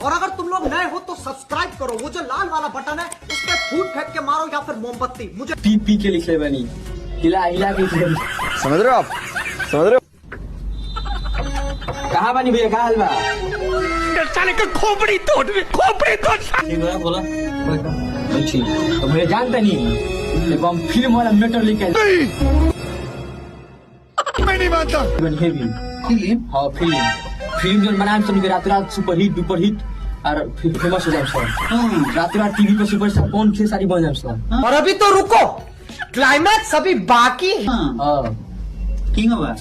और अगर तुम लोग नए हो तो सब्सक्राइब करो, वो जो लाल वाला बटन है उस पर फूट फेंक के मारो या फिर मोमबत्ती। मुझे पी पी के लिख ले बनी, हिला हिला के लिख ले। समझ रहे हो आप? समझ रहे हो? कहाँ बनी भैया, कहाँ हलवा? साले का खोपड़ी तोड़ बोला अच्छी तो भैया जानता नहीं, देखो हम फिल्म वाला मैटर लेके आए। मैं नहीं मानता। फिल्म हाँ फिल्म जो बनाए समझ के रात रात सुपर हिट डुपर हिट और फेमस हो जाए सब। रात रात टीवी पे सुपरस्टार कौन थे सारी बन जाए सब। और अभी तो रुको, क्लाइमैक्स अभी बाकी है। हाँ किंग होगा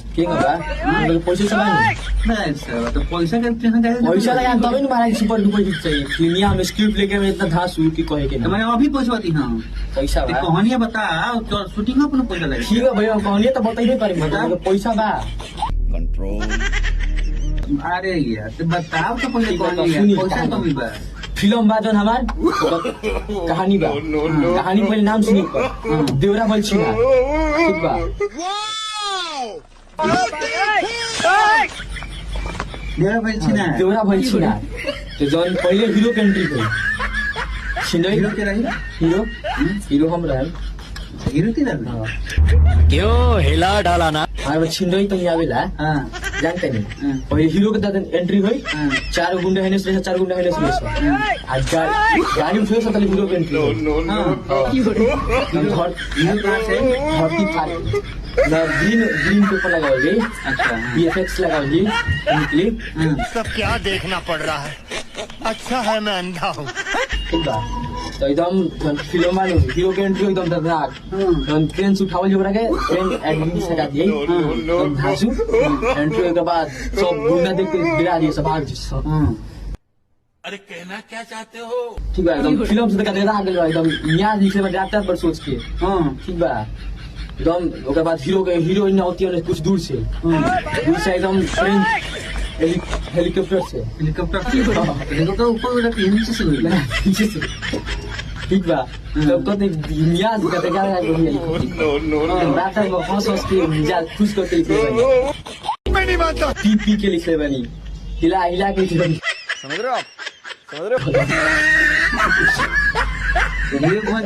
पैसे चलाए तो पैसा का टेंशन क्या है? पैसा लगा तभी नहीं मारा सुपर डुपर हिट चाहिए। फिल्मिया में स्क्रिप्ट लेके मैं इतना धांसू की कहे के तो मैंने अभी पहुंचवाती हाँ पैसा बा कहानियां बता तो शूटिंग में अपना पैसा लगे। ठीक है भैया कहानी तो बताइए पारी मतलब पैसा बा अरे यार तो बताओ तो पहले कहानी पैसा तो भी बा फिल्म बा जौन हमार कहानी बा कहानी पहले नाम सुनी पर देवरा बलछिना ठीक बा देवरा बलछिना तो जौन पहले हीरो के एंट्री हुई छिंदई हीरो के रही हीरो हम रहे हीरो की रही क्यों हिला डाला ना? हमारे छिंदई तो नहीं आवेला हाँ जानते नहीं पहले हीरो के दादा एंट्री हुई चार गुंडे है ने चार गुंडे है ने आज गाड़ी में फेस तले हीरो के एंट्री घर हीरो कहाँ से धरती फाड़ ग्रीन पेपर लगाओगे अच्छा VFX लगाओगे निकली सब क्या देखना पड़ रहा है? अच्छा है मैं अंधा हूँ। ठीक बा तो एकदम फिल्म वाले हीरो के एंट्री एकदम दर्दनाक ट्रेन से उठावल जो के ट्रेन एडमिन से हटा दिए एकदम धांसू एंट्री के बाद सब गुंडा देख के गिरा दिए सब भाग सब अरे कहना क्या चाहते हो? ठीक बा एकदम फिल्म से देखा आ गेल एकदम यहाँ लिखे में डॉक्टर पर सोच के हाँ ठीक बा एकदम ओकर बाद हीरोइन होती है कुछ दूर से एकदम ट्रेन हेलीकॉप्टर से हेलीकॉप्टर ऊपर नीचे से हुई पीछे से ठीक बा तब तो दुनिया दिखाते क्या रात में हंस हंस के मिजाज खुश करके लिखे बनी मैं नहीं मानता। पी पी के लिखे बनी हिला हिला के लिखे बनी समझ रहे हो आप? समझ रहे हो? हीरो कौन